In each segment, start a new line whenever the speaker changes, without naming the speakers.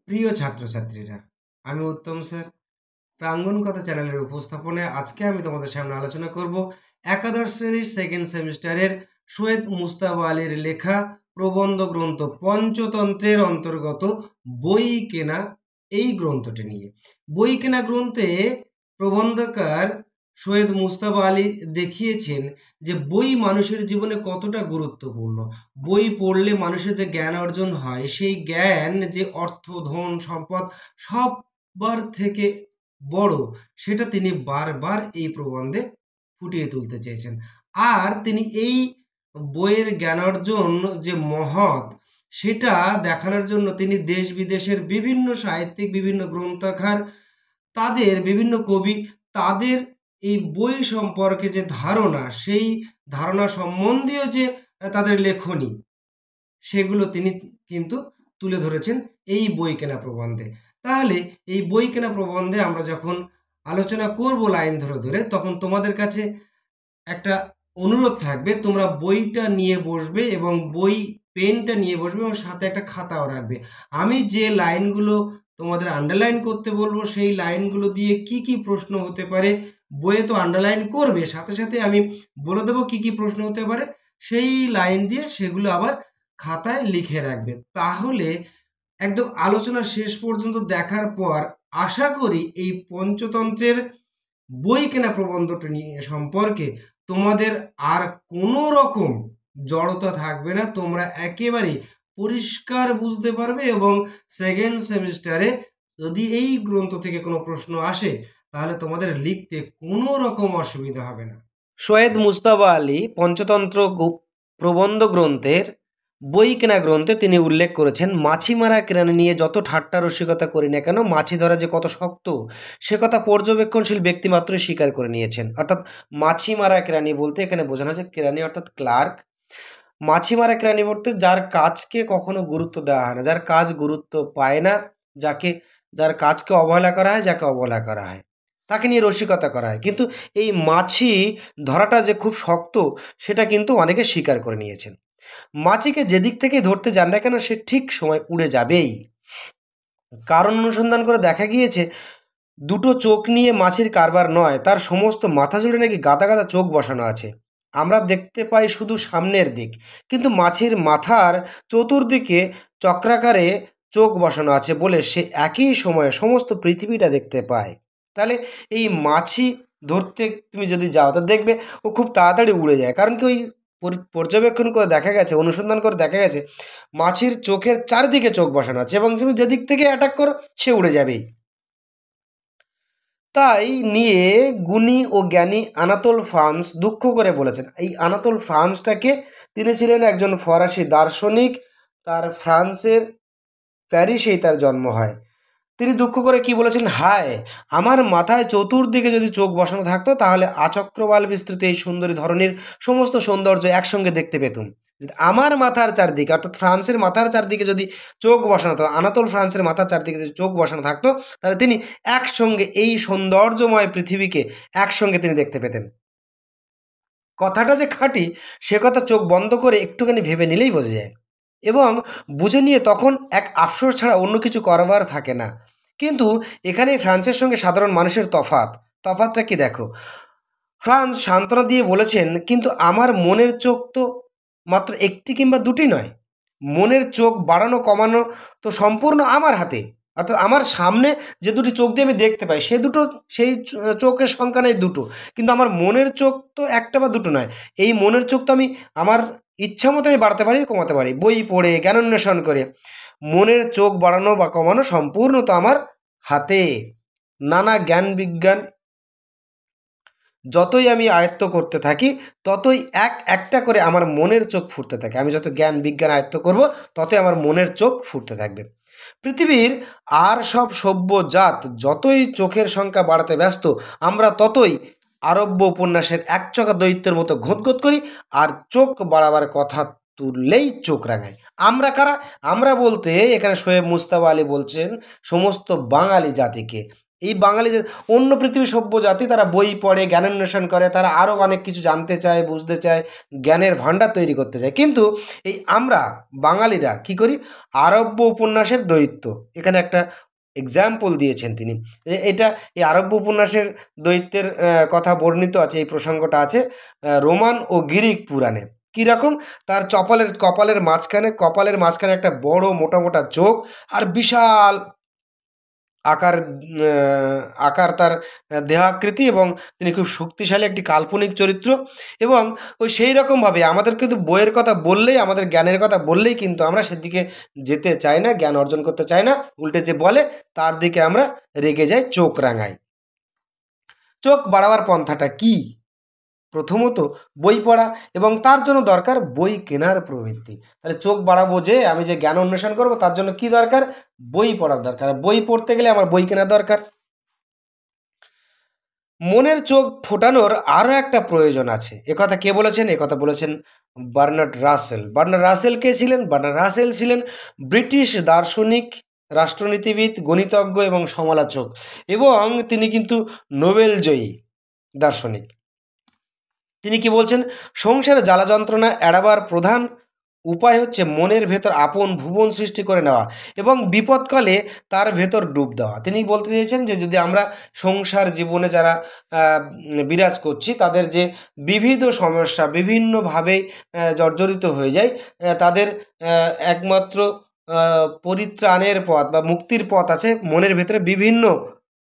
প্রিয় ছাত্রছাত্রীরা, আমি উত্তম স্যার প্রাঙ্গণ কথা চ্যানেলের উপস্থাপনায় আজকে আমি তোমাদের সামনে আলোচনা করব একাদশ শ্রেণীর সেকেন্ড সেমিস্টারের সৈয়দ মুজতবা আলীর লেখা প্রবন্ধ গ্রন্থ পঞ্চতন্ত্রের অন্তর্গত বই কেনা এই গ্রন্থটি নিয়ে। বই কেনা গ্রন্থে প্রবন্ধকার সৈয়দ মুজতবা আলী দেখিয়েছেন যে বই মানুষের জীবনে কতটা গুরুত্বপূর্ণ। বই পড়লে মানুষের যে জ্ঞান অর্জন হয়, সেই জ্ঞান যে অর্থ, ধন, সম্পদ সবার থেকে বড়, সেটা তিনি বারবার এই প্রবন্ধে ফুটিয়ে তুলতে চেয়েছেন। আর তিনি এই বইয়ের জ্ঞান অর্জন যে মহৎ, সেটা দেখানোর জন্য তিনি দেশ বিদেশের বিভিন্ন সাহিত্যিক, বিভিন্ন গ্রন্থাগার, তাদের বিভিন্ন কবি, তাদের এই বই সম্পর্কে যে ধারণা, সেই ধারণা সম্বন্ধীয় যে তাদের লেখনী, সেগুলো তিনি কিন্তু তুলে ধরেছেন এই বই কেনা প্রবন্ধে। তাহলে এই বই কেনা প্রবন্ধে আমরা যখন আলোচনা করব লাইন ধরে ধরে, তখন তোমাদের কাছে একটা অনুরোধ থাকবে, তোমরা বইটা নিয়ে বসবে এবং বই পেনটা নিয়ে বসবে এবং সাথে একটা খাতাও রাখবে। আমি যে লাইনগুলো তোমাদের আন্ডারলাইন করতে বলবো, সেই লাইনগুলো দিয়ে কি কি প্রশ্ন হতে পারে, বইয়ে তো আন্ডারলাইন করবে, সাথে সাথে আমি বলে দেবো কি কি প্রশ্ন হতে পারে, সেই লাইন দিয়ে সেগুলো আবার খাতায় লিখে রাখবে। তাহলে একদম আলোচনা শেষ পর্যন্ত দেখার পর আশা করি এই পঞ্চতন্ত্রের বই কেনা প্রবন্ধটি নিয়ে সম্পর্কে তোমাদের আর কোনো রকম জড়তা থাকবে না। তোমরা একেবারেই পরিষ্কার বুঝতে পারবে এবং সেকেন্ড সেমিস্টারে যদি এই গ্রন্থ থেকে কোনো প্রশ্ন আসে, তাহলে তোমাদের লিখতে কোনো রকম অসুবিধা হবে না। সৈয়দ মুজতবা আলী পঞ্চতন্ত্র প্রবন্ধ গ্রন্থের বই কেনা গ্রন্থে তিনি উল্লেখ করেছেন, মাছি মারা কেরানি নিয়ে যত ঠাট্টা রসিকতা করি না কেন, মাছি ধরা যে কত শক্ত সে কথা পর্যবেক্ষণশীল ব্যক্তি মাত্রই স্বীকার করে নিয়েছেন। অর্থাৎ মাছি মারা কেরানি বলতে এখানে বোঝানো হচ্ছে কেরানি অর্থাৎ ক্লার্ক। মাছি মারা কেরানি বলতে যার কাজকে কখনো গুরুত্ব দেওয়া হয় না, যার কাজ গুরুত্ব পায় না, যার কাজকে অবহেলা করা হয়, যাকে অবহেলা করা হয়, তাকে নিয়ে রসিকতা করা হয়। কিন্তু এই মাছি ধরাটা যে খুব শক্ত, সেটা কিন্তু অনেকে স্বীকার করে নিয়েছেন। মাছিকে যেদিক থেকে ধরতে যান না কেন, সে ঠিক সময় উড়ে যাবেই। কারণ অনুসন্ধান করে দেখা গিয়েছে, দুটো চোখ নিয়ে মাছির কারবার নয়, তার সমস্ত মাথা জুড়ে নাকি গাদা গাদা চোখ বসানো আছে। আমরা দেখতে পাই শুধু সামনের দিক, কিন্তু মাছির মাথার চতুর্দিকে চক্রাকারে চোখ বসানো আছে বলে সে একই সময়ে সমস্ত পৃথিবীটা দেখতে পায়। তাহলে এই মাছি ধরতে তুমি যদি যাও, তা দেখবে ও খুব তাড়াতাড়ি উড়ে যায়। কারণ কি, ওই পর্যবেক্ষণ করে দেখা গেছে, অনুসন্ধান করে দেখা গেছে, মাছির চোখের চারিদিকে চোখ বসানো আছে এবং তুমি যেদিক থেকে অ্যাটাক করো সে উড়ে যাবেই। তাই নিয়ে গুণী ও জ্ঞানী আনাতোল ফ্রান্স দুঃখ করে বলেছেন। এই আনাতোল ফ্রান্সটাকে, তিনি ছিলেন একজন ফরাসি দার্শনিক, তার ফ্রান্সের প্যারিসেই তার জন্ম হয়। তিনি দুঃখ করে কি বলেছেন, হায়, আমার মাথায় চতুর্দিকে যদি চোখ বসানো থাকতো, তাহলে আচক্রবাল বিস্তৃত এই সুন্দরী ধরনের সমস্ত সৌন্দর্য একসঙ্গে দেখতে পেতুম। যদি আমার মাথার চারদিকে, অর্থাৎ ফ্রান্সের মাথার চারদিকে যদি চোখ বসানো থাকতো, আনাতোল ফ্রান্সের মাথার চারদিকে যদি চোখ বসানো থাকতো, তাহলে তিনি একসঙ্গে এই সৌন্দর্যময় পৃথিবীকে একসঙ্গে তিনি দেখতে পেতেন। কথাটা যে খাঁটি, সে কথা চোখ বন্ধ করে একটুখানি ভেবে নিলেই বোঝা যায় এবং বুঝে নিয়ে তখন এক আফসোস ছাড়া অন্য কিছু করবার থাকে না। কিন্তু এখানে ফ্রান্সের সঙ্গে সাধারণ মানুষের তফাতটা কি দেখো। ফ্রান্স সান্ত্বনা দিয়ে বলেছেন, কিন্তু আমার মনের চোখ তো মাত্র একটি কিংবা দুটি নয়, মনের চোখ বাড়ানো কমানো তো সম্পূর্ণ আমার হাতে। অর্থাৎ আমার সামনে যে দুটি চোখ দিয়ে আমি দেখতে পাই, সেই চোখের সংখ্যা নেই দুটো, কিন্তু আমার মনের চোখ তো একটা বা দুটো নয়। এই মনের চোখ তো আমি আমার ইচ্ছা মতো আমি বাড়াতে পারি, কমাতে পারি, বই পড়ে, জ্ঞানান্বেষণ করে। মনের চোখ বাড়ানো বা কমানো সম্পূর্ণ তো আমার হাতে। নানা জ্ঞান বিজ্ঞান যতই আমি আয়ত্ত করতে থাকি, ততই একটা করে আমার মনের চোখ ফুটতে থাকে। আমি যত জ্ঞান বিজ্ঞান আয়ত্ত করব, ততই আমার মনের চোখ ফুটতে থাকবে। পৃথিবীর আর সব সভ্য জাত যতই চোখের সংখ্যা বাড়াতে ব্যস্ত, আমরা ততই আরব্য উপন্যাসের একচকা দৈত্যের মতো ঘোঁতঘোঁত করি, আর চোখ বাড়াবার কথা তুললেই চোখ রাঙায়। আমরা কারা? আমরা বলতে এখানে শোয়েব মুজতবা আলী বলছেন সমস্ত বাঙালি জাতিকে। এই বাঙালি অন্য পৃথিবীর সভ্য জাতি তারা বই পড়ে, জ্ঞানান্বেষণ করে, তারা আরও অনেক কিছু জানতে চায়, বুঝতে চায়, জ্ঞানের ভাণ্ডার তৈরি করতে চায়। কিন্তু এই আমরা বাঙালিরা কি করি? আরব্য উপন্যাসের দৈত্য। এখানে একটা এক্সাম্পল দিয়েছেন তিনি। এটা এই আরব্য উপন্যাসের দৈত্যের কথা বর্ণিত আছে, এই প্রসঙ্গটা আছে রোমান ও গ্রিক পুরাণে। কীরকম? তার কপালের মাঝখানে একটা বড় মোটা মোটা চোখ আর বিশাল আকার আকার তার দেহাকৃতি, এবং তিনি খুব শক্তিশালী একটি কাল্পনিক চরিত্র। এবং ওই সেই রকমভাবে আমাদের কিন্তু বইয়ের কথা বললেই, আমাদের জ্ঞানের কথা বললেই কিন্তু আমরা সেদিকে যেতে চাই না, জ্ঞান অর্জন করতে চাই না। উল্টে যে বলে তার দিকে আমরা রেগে যাই, চোখ রাঙাই। চোখ বাড়াবার পন্থাটা কি? প্রথমত বই পড়া, এবং তার জন্য দরকার বই কেনার প্রবৃত্তি। তাহলে চোখ বাড়াবো, যে আমি যে জ্ঞান অন্বেষণ করব, তার জন্য কি দরকার? বই পড়ার দরকার। বই পড়তে গেলে আমার বই কেনার দরকার। মনের চোখ ফোটানোর আরও একটা প্রয়োজন আছে। একথা কে বলেছেন? একথা বলেছেন বার্নার্ড রাসেল। বার্নার্ড রাসেল কে ছিলেন? বার্নার্ড রাসেল ছিলেন ব্রিটিশ দার্শনিক, রাষ্ট্রনীতিবিদ, গণিতজ্ঞ এবং সমালোচক, এবং তিনি কিন্তু নোবেল জয়ী দার্শনিক। তিনি কি বলছেন? সংসারে জ্বালা যন্ত্রণা এড়াবার প্রধান উপায় হচ্ছে মনের ভেতর আপন ভুবন সৃষ্টি করে নেওয়া এবং বিপদকালে তার ভেতর ডুব দেওয়া। তিনি বলতে চেয়েছেন যে যদি আমরা সংসার জীবনে যারা বিরাজ করছি, তাদের যে বিবিধ সমস্যা বিভিন্নভাবে জর্জরিত হয়ে যায়, তাদের একমাত্র পরিত্রাণের পথ বা মুক্তির পথ আছে মনের ভেতরে বিভিন্ন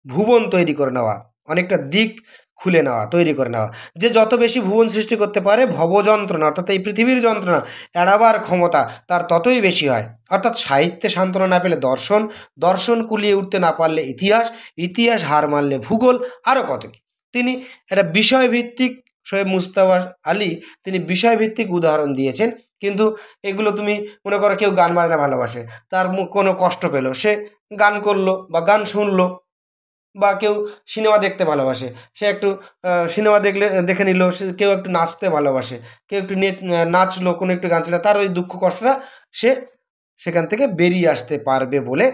ভুবন তৈরি করে নেওয়া, অনেকটা দিক খুলে নেওয়া, তৈরি করে নেওয়া। যে যত বেশি ভুবন সৃষ্টি করতে পারে, ভবযন্ত্রণা অর্থাৎ এই পৃথিবীর যন্ত্রণা এড়াবার ক্ষমতা তার ততই বেশি হয়। অর্থাৎ সাহিত্যে সান্ত্বনা না পেলে দর্শন, দর্শন কুলিয়ে উঠতে না পারলে ইতিহাস, ইতিহাস হার মানলে ভূগোল, আরও কত কি। তিনি একটা বিষয়ভিত্তিক, শোয়েব মুস্তাফা আলী তিনি বিষয়ভিত্তিক উদাহরণ দিয়েছেন। কিন্তু এগুলো তুমি মনে করো, কেউ গান বাজনা ভালোবাসে, তার কোনো কষ্ট পেলো, সে গান করলো বা গান শুনলো, বা কেউ সিনেমা দেখতে ভালোবাসে, সে একটু সিনেমা দেখে নিল, সে কেউ একটু নাচতে ভালোবাসে, কেউ একটু নাচলো, কোনো একটু গান ছিল, তার ওই দুঃখ কষ্টটা সে সেখান থেকে বেরিয়ে আসতে পারবে বলে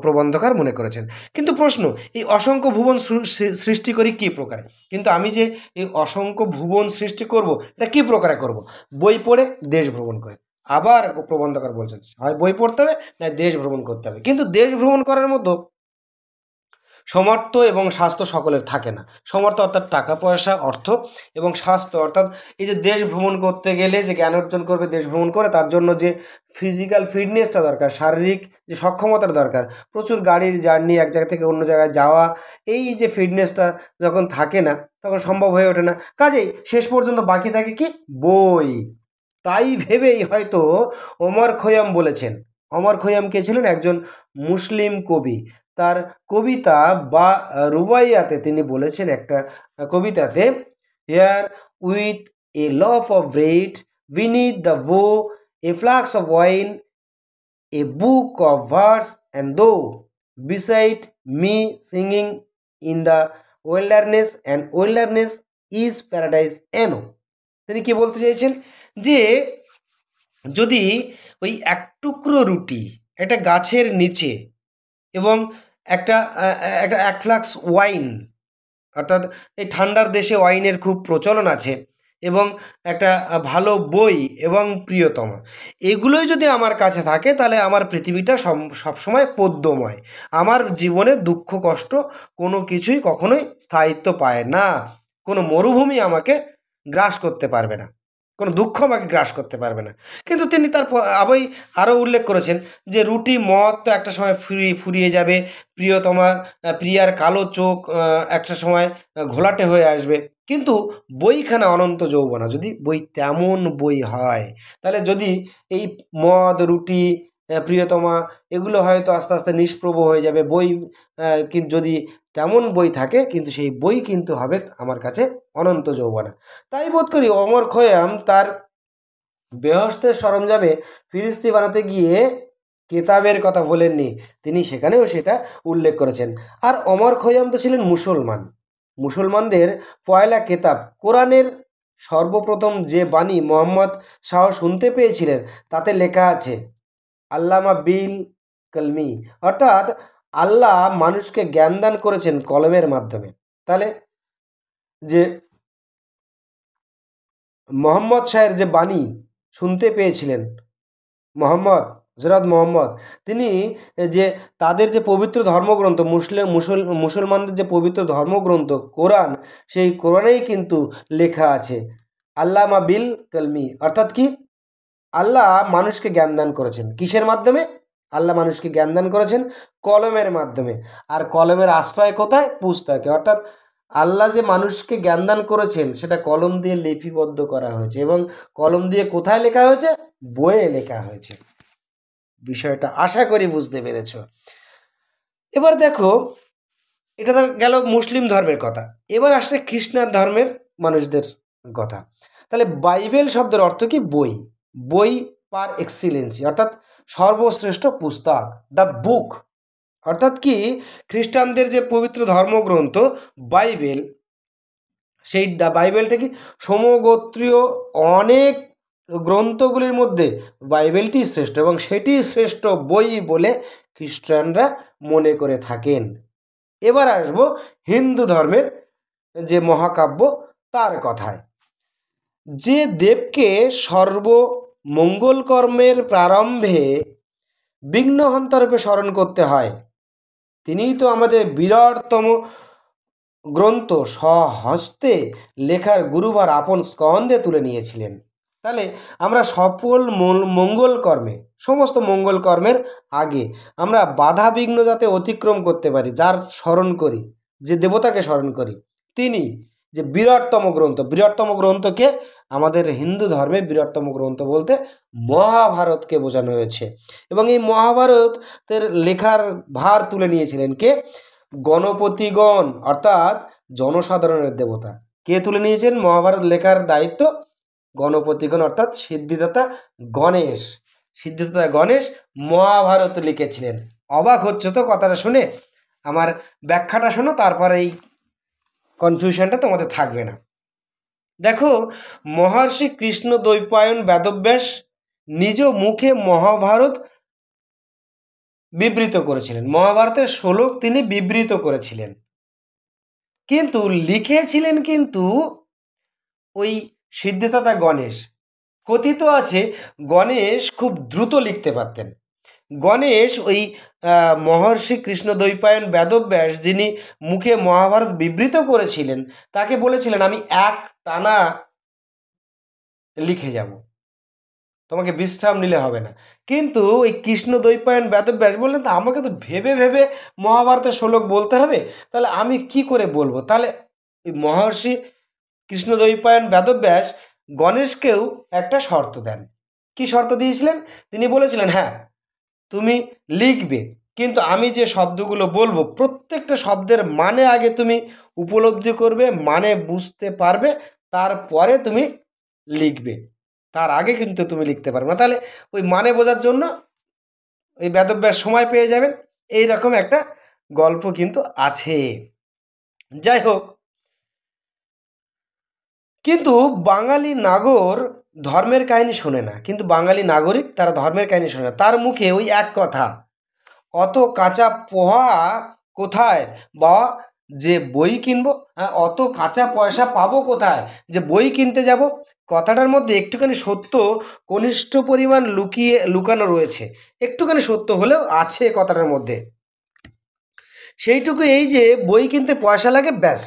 প্রবন্ধকার মনে করেছেন। কিন্তু প্রশ্ন, এই অসংখ্য ভুবন সৃষ্টি করি কী প্রকারে? কিন্তু আমি যে এই অসংখ্য ভুবন সৃষ্টি করব, এটা কী প্রকারে করব? বই পড়ে, দেশ ভ্রমণ করে। আবার প্রবন্ধকার বলছেন হয় বই পড়তে হবে, না দেশ ভ্রমণ করতে হবে। কিন্তু দেশ ভ্রমণ করার মতো সমর্থ এবং স্বাস্থ্য সকলের থাকে না। সমর্থ অর্থাৎ টাকা পয়সা, অর্থ, এবং স্বাস্থ্য অর্থাৎ এই যে দেশ ভ্রমণ করতে গেলে যে জ্ঞান অর্জন করবে দেশ ভ্রমণ করে, তার জন্য যে ফিজিক্যাল ফিটনেসটা দরকার, শারীরিক যে সক্ষমতার দরকার, প্রচুর গাড়ির জার্নি, এক জায়গা থেকে অন্য জায়গায় যাওয়া, এই যে ফিটনেসটা যখন থাকে না, তখন সম্ভব হয়ে ওঠে না। কাজেই শেষ পর্যন্ত বাকি থাকে কি? বই। তাই ভেবেই হয়তো ওমর খৈয়াম বলেছেন। ওমর খৈয়াম কে ছিলেন? একজন মুসলিম কবি। তার কবিতা বা রুবাইয়াতে তিনি বলেছেন একটা কবিতাতে, here with a loaf of bread beneath the bough, a flask of wine, a book of verse, and thou beside me singing in the wilderness, and wilderness is paradise enow. তিনি কি বলতে চাইছেন? যে যদি ওই এক টুকরো রুটি একটা গাছের নিচে, এবং একটা একটা 1 ফ্লাক্স ওয়াইন, অর্থাৎ এই ঠান্ডার দেশে ওয়াইনের খুব প্রচলন আছে, এবং একটা ভালো বই এবং প্রিয়তমা, এগুলোই যদি আমার কাছে থাকে, তাহলে আমার পৃথিবীটা সবসময় পদ্যময়। আমার জীবনে দুঃখ কষ্ট কোনো কিছুই কখনোই স্থায়িত্ব পায় না। কোনো মরুভূমি আমাকে গ্রাস করতে পারবে না, কোনো দুঃখ আমাকে গ্রাস করতে পারবে না। কিন্তু তিনি তার আরও উল্লেখ করেছেন যে রুটি মদ তো একটা সময় ফুরিয়ে যাবে, প্রিয়তমার প্রিয়ার কালো চোখ একটা সময় ঘোলাটে হয়ে আসবে, কিন্তু বইখানা অনন্ত যৌবনা। যদি বই তেমন বই হয়, তাহলে যদি এই মদ, রুটি, প্রিয়তমা, এগুলো হয়তো আস্তে আস্তে নিষ্প্রভ হয়ে যাবে। বই কিন্তু যদি তেমন বই থাকে, কিন্তু সেই বই কিন্তু হবে আমার কাছে অনন্ত যৌবনা। তাই বোধ করি ওমর খৈয়াম তার বেহেশতের সরঞ্জামে ফিরিস্তি বানাতে গিয়ে কেতাবের কথা বলেননি, তিনি সেখানেও সেটা উল্লেখ করেছেন। আর ওমর খৈয়াম তো ছিলেন মুসলমান। মুসলমানদের পয়লা কেতাব কোরআনের সর্বপ্রথম যে বাণী মোহাম্মদ শাহ শুনতে পেয়েছিলেন, তাতে লেখা আছে আল্লামা বিল কলমি, অর্থাৎ আল্লাহ মানুষকে জ্ঞান দান করেছেন কলমের মাধ্যমে। তাহলে যে মোহাম্মদ শাহের যে বাণী শুনতে পেয়েছিলেন, হযরত মোহাম্মদ, তিনি যে তাদের যে পবিত্র ধর্মগ্রন্থ মুসলমানদের যে পবিত্র ধর্মগ্রন্থ কোরআন, সেই কোরআনেই কিন্তু লেখা আছে আল্লামা বিল কলমি, অর্থাৎ কি আল্লাহ মানুষকে জ্ঞান দান করেছেন কিসের মাধ্যমে? আল্লাহ মানুষকে জ্ঞান দান করেছেন কলমের মাধ্যমে। আর কলমের আশ্রয় কোথায়? পুস্তকে। অর্থাৎ আল্লাহ যে মানুষকে জ্ঞান দান করেছেন সেটা কলম দিয়ে লিপিবদ্ধ করা হয়েছে, এবং কলম দিয়ে কোথায় লেখা হয়েছে? বইয়ে লেখা হয়েছে। বিষয়টা আশা করি বুঝতে পেরেছ। এবার দেখো, এটা তো গেল মুসলিম ধর্মের কথা। এবার আসছে খ্রিস্টান ধর্মের মানুষদের কথা। তাহলে বাইবেল শব্দের অর্থ কি? বই। বই পার এক্সিলেন্সি, অর্থাৎ সর্বশ্রেষ্ঠ পুস্তক, দ্য বুক। অর্থাৎ কি খ্রিস্টানদের যে পবিত্র ধর্মগ্রন্থ বাইবেল, সেই বাইবেলটা কি সমগোত্রীয় অনেক গ্রন্থগুলির মধ্যে বাইবেলটি শ্রেষ্ঠ, এবং সেটি শ্রেষ্ঠ বই বলে খ্রিস্টানরা মনে করে থাকেন। এবার আসবো হিন্দু ধর্মের যে মহাকাব্য তার কথায়। যে দেবকে সর্বমঙ্গল কর্মের প্রারম্ভে বিঘ্নহন্তারূপে স্মরণ করতে হয়, তিনিই তো আমাদের বিরাটতম গ্রন্থ স্বহস্তে লেখার গুরুভার আপন স্কন্ধে তুলে নিয়েছিলেন। তাহলে আমরা সফল মঙ্গল কর্মে, সমস্ত মঙ্গল কর্মের আগে আমরা বাধা বিঘ্ন যাতে অতিক্রম করতে পারি, যার স্মরণ করি, যে দেবতাকে স্মরণ করি, তিনি যে বৃহত্তম গ্রন্থকে আমাদের হিন্দু ধর্মে বৃহত্তম গ্রন্থ বলতে মহাভারতকে বোঝানো হয়েছে। এবং এই মহাভারতের লেখার ভার তুলে নিয়েছিলেন কে? গণপতিগণ, অর্থাৎ জনসাধারণের দেবতা। কে তুলে নিয়েছেন মহাভারত লেখার দায়িত্ব? গণপতিগণ, অর্থাৎ সিদ্ধিদাতা গণেশ। সিদ্ধিদাতা গণেশ মহাভারত লিখেছিলেন। অবাক হচ্ছে তো কথাটা শুনে? আমার ব্যাখ্যাটা শোনো, তারপর এই কনফিউশনটা তোমাদের থাকবে না। দেখো, মহর্ষি কৃষ্ণ দ্বৈপায়ন বেদব্যাস নিজ মুখে মহাভারত বিবৃত করেছিলেন। মহাভারতের শ্লোক তিনি বিবৃত করেছিলেন, কিন্তু লিখেছিলেন কিন্তু ওই সিদ্ধিদাতা গণেশ। কথিত আছে গণেশ খুব দ্রুত লিখতে পারতেন। গণেশ ওই মহর্ষি কৃষ্ণ দ্বৈপায়ন বেদব্যাস, যিনি মুখে মহাভারত বিবৃত করেছিলেন, তাকে বলেছিলেন আমি এক টানা লিখে যাব, তোমাকে বিশ্রাম নিলে হবে না। কিন্তু ওই কৃষ্ণ দ্বৈপায়ন বেদব্যাস বললেন, তা আমাকে তো ভেবে ভেবে মহাভারতের শ্লোক বলতে হবে, তাহলে আমি কি করে বলবো? তাহলে এই মহর্ষি কৃষ্ণ দ্বৈপায়ন বেদব্যাস গণেশকেও একটা শর্ত দেন। কি শর্ত দিয়েছিলেন? তিনি বলেছিলেন, হ্যাঁ তুমি লিখবে, কিন্তু আমি যে শব্দগুলো বলবো প্রত্যেকটা শব্দের মানে আগে তুমি উপলব্ধি করবে, মানে বুঝতে পারবে, তারপরে তুমি লিখবে, তার আগে কিন্তু তুমি লিখতে পারবে না। তাহলে ওই মানে বোঝার জন্য ওই বেদব্যাস সময় পেয়ে যাবেন। এই রকম একটা গল্প কিন্তু আছে। যাই হোক, কিন্তু বাঙালি নাগর ধর্মের কাহিনী শোনে না, কিন্তু বাঙালি নাগরিক তারা ধর্মের কাহিনী শোনে না। তার মুখে ওই এক কথা, অত কাঁচা পোহা কোথায় বা যে বই কিনবো, হ্যাঁ অত কাঁচা পয়সা পাবো কোথায় যে বই কিনতে যাব। কথাটার মধ্যে একটুখানি সত্য কনিষ্ঠ পরিমাণ লুকানো রয়েছে, একটুখানি সত্য হলেও আছে কথাটার মধ্যে। সেইটুকু, এই যে বই কিনতে পয়সা লাগে, ব্যাস।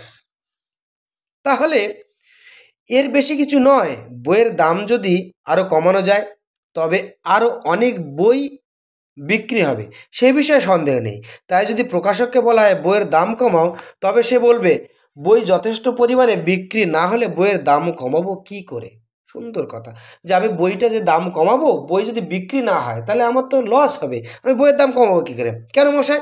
তাহলে এর বেশি কিছু নয়। বইয়ের দাম যদি আরও কমানো যায় তবে আরও অনেক বই বিক্রি হবে, সে বিষয়ে সন্দেহ নেই। তাই যদি প্রকাশককে বলা হয় বইয়ের দাম কমাও, তবে সে বলবে বই যথেষ্ট পরিমাণে বিক্রি না হলে বইয়ের দাম কমাবো কি করে? সুন্দর কথা, যে আমি বইটা যে দাম কমাবো, বই যদি বিক্রি না হয় তাহলে আমার তো লস হবে, আমি বইয়ের দাম কমাবো কী করে? কেন মশাই?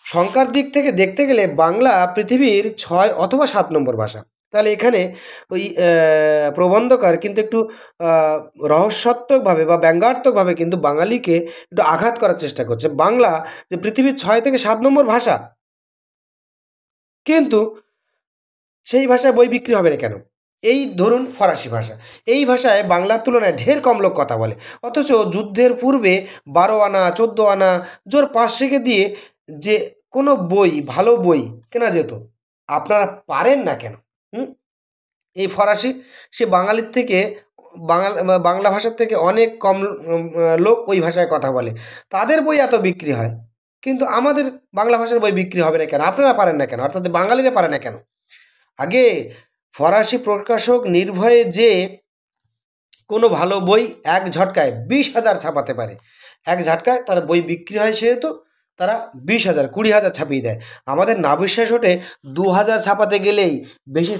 সংখ্যার দিক থেকে দেখতে গেলে বাংলা পৃথিবীর 6 অথবা 7 নম্বর ভাষা। তাহলে এখানে ওই প্রবন্ধকার কিন্তু একটু রহস্যাত্মকভাবে বা ব্যঙ্গাত্মকভাবে কিন্তু বাঙালিকে একটু আঘাত করার চেষ্টা করছে। বাংলা যে পৃথিবীর 6 থেকে 7 নম্বর ভাষা, কিন্তু সেই ভাষায় বই বিক্রি হবে না কেন? এই ধরুন ফরাসি ভাষা, এই ভাষায় বাংলার তুলনায় ঢের কম লোক কথা বলে, অথচ যুদ্ধের পূর্বে 12 আনা 14 আনা জোর 5 রেখে দিয়ে যে কোনো বই, ভালো বই কেনা যেত, আপনারা পারেন না কেন? এই ফরাসি, সে বাঙালির থেকে, বাংলা ভাষার থেকে অনেক কম লোক ওই ভাষায় কথা বলে, তাদের বই এত বিক্রি হয়, কিন্তু আমাদের বাংলা ভাষার বই বিক্রি হবে না কেন? আপনারা পারেন না কেন? অর্থাৎ বাঙালিরা পারে না কেন? আগে ফরাসি প্রকাশক নির্ভয়ে যে কোনো ভালো বই এক ঝটকায় 20,000 ছাপাতে পারে, এক ঝটকায় তার বই বিক্রি হয়, সেহেতু তারা 20,000, 20,000 ছাপিয়ে দেয়। আমাদের না বিশ্বাস ওঠে 2,000 ছাপাতে গেলেই বেশি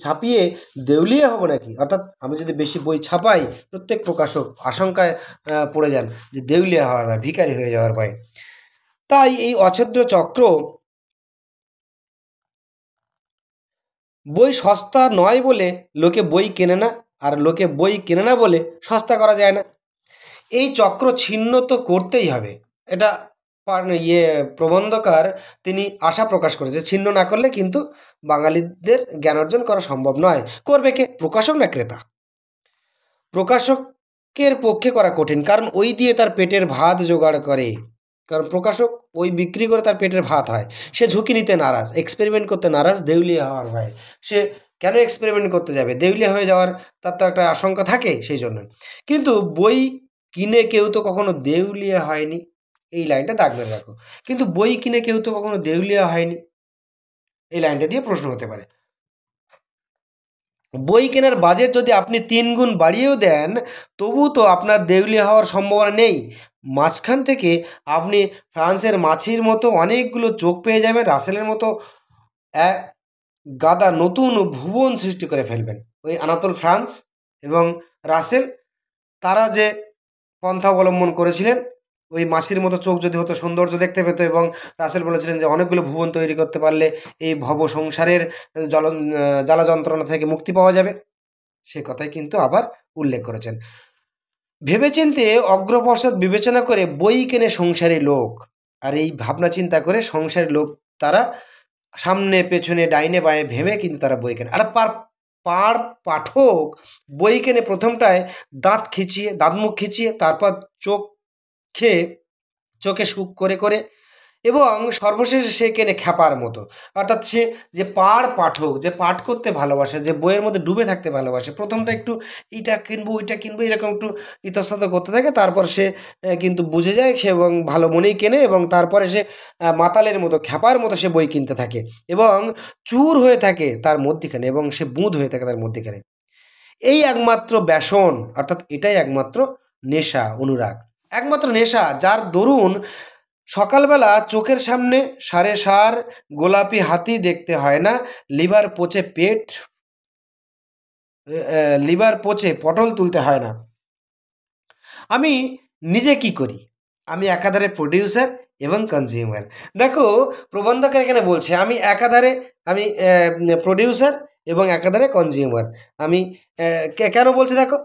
ছাপিয়ে দেউলিয়া হব নাকি? অর্থাৎ আমি যদি বেশি বই ছাপাই, প্রত্যেক প্রকাশক আশঙ্কায় পড়ে যান যে দেউলিয়া হওয়ার ভয়, ভিখারি হয়ে যাওয়ার ভয়। তাই এই অচ্ছেদ্য চক্র, বই সস্তা নয় বলে লোকে বই কেনে না, আর লোকে বই কেনে না বলে সস্তা করা যায় না। এই চক্র ছিন্ন তো করতেই হবে। এটা প্রবন্ধকার তিনি আশা প্রকাশ করেছে, ছিন্ন না করলে কিন্তু বাঙালিদের জ্ঞান অর্জন করা সম্ভব নয়। করবে কে? প্রকাশক না ক্রেতা? প্রকাশকের পক্ষে করা কঠিন, কারণ ওই দিয়ে তার পেটের ভাত জোগাড় করে। কারণ প্রকাশক ওই বিক্রি করে তার পেটের ভাত হয়। সে ঝুঁকি নিতে নারাজ, এক্সপেরিমেন্ট করতে নারাজ, দেউলিয়া হওয়ার ভয়। সে কেন এক্সপেরিমেন্ট করতে যাবে? দেউলিয়া হয়ে যাওয়ার তার তো একটা আশঙ্কা থাকে, সেই জন্য। কিন্তু বই কিনে কেউ তো কখনো দেউলিয়া হয়নি, এই লাইনটা দাগ মেরে রাখো। কিন্তু বই কিনে কেউ তো কখনো দেউলিয়া হয়নি, এই লাইনটা দিয়ে প্রশ্ন হতে পারে। বই কেনার বাজেট যদি আপনি 3 গুণ বাড়িয়েও দেন, তবু তো আপনার দেউলিয়া হওয়ার সম্ভাবনা নেই। মাঝখান থেকে আপনি ফ্রান্সের মাছির মতো অনেকগুলো চোখ পেয়ে যাবেন, রাসেলের মতো গাদা নতুন ভুবন সৃষ্টি করে ফেলবেন। ওই আনাতোল ফ্রান্স এবং রাসেল, তারা যে পন্থা অবলম্বন করেছিলেন, ওই মাছির মতো চোখ যদি হতো, সৌন্দর্য দেখতে পেত, এবং রাসেল বলেছিলেন যে অনেকগুলো ভুবন তৈরি করতে পারলে এই ভব সংসারের জ্বালা যন্ত্রণা থেকে মুক্তি পাওয়া যাবে। সে কথাই কিন্তু আবার উল্লেখ করেছেন। ভেবেচিন্তে অগ্রপশ্চাৎ বিবেচনা করে বই কেনে সংসারী লোক, আর এই ভাবনা চিন্তা করে সংসারী লোক তারা সামনে পেছনে ডাইনে বাঁয়ে ভেবে কিন্তু তারা বই কেনে। আর পাড় পাঠক বই কেনে প্রথমটায় দাঁত মুখ খিচিয়ে, তারপর চোখে সুখ করে করে, এবং সর্বশেষে সে কেনে খ্যাপার মতো। অর্থাৎ সে যে পাঠক, যে পাঠ করতে ভালোবাসে, যে বইয়ের মধ্যে ডুবে থাকতে ভালোবাসে, প্রথমটা একটু এইটা কিনবো ওইটা কিনবো এরকম একটু ইতস্তত করতে থাকে, তারপর সে কিন্তু বুঝে যায় সে, এবং ভালো মনেই কেনে, এবং তারপরে সে মাতালের মতো, খ্যাপার মতো সে বই কিনতে থাকে, এবং চুর হয়ে থাকে তার মধ্যিখানে, এবং সে বুঁদ হয়ে থাকে তার মধ্যিখানে। এই একমাত্র ব্যসন, অর্থাৎ এটাই একমাত্র নেশা, অনুরাগ, একমাত্র নেশা, যার দরুন সকালবেলা চোখের সামনে সারে সার গোলাপি হাতি দেখতে হয় না, লিভার পচে পটল তুলতে হয় না। আমি নিজে কি করি? আমি একাধারে প্রডিউসার এবং কনজিউমার। দেখো, প্রবন্ধকার এখানে বলছে আমি একাধারে, আমি প্রডিউসার এবং একাধারে কনজিউমার। আমি কেন বলছে দেখো,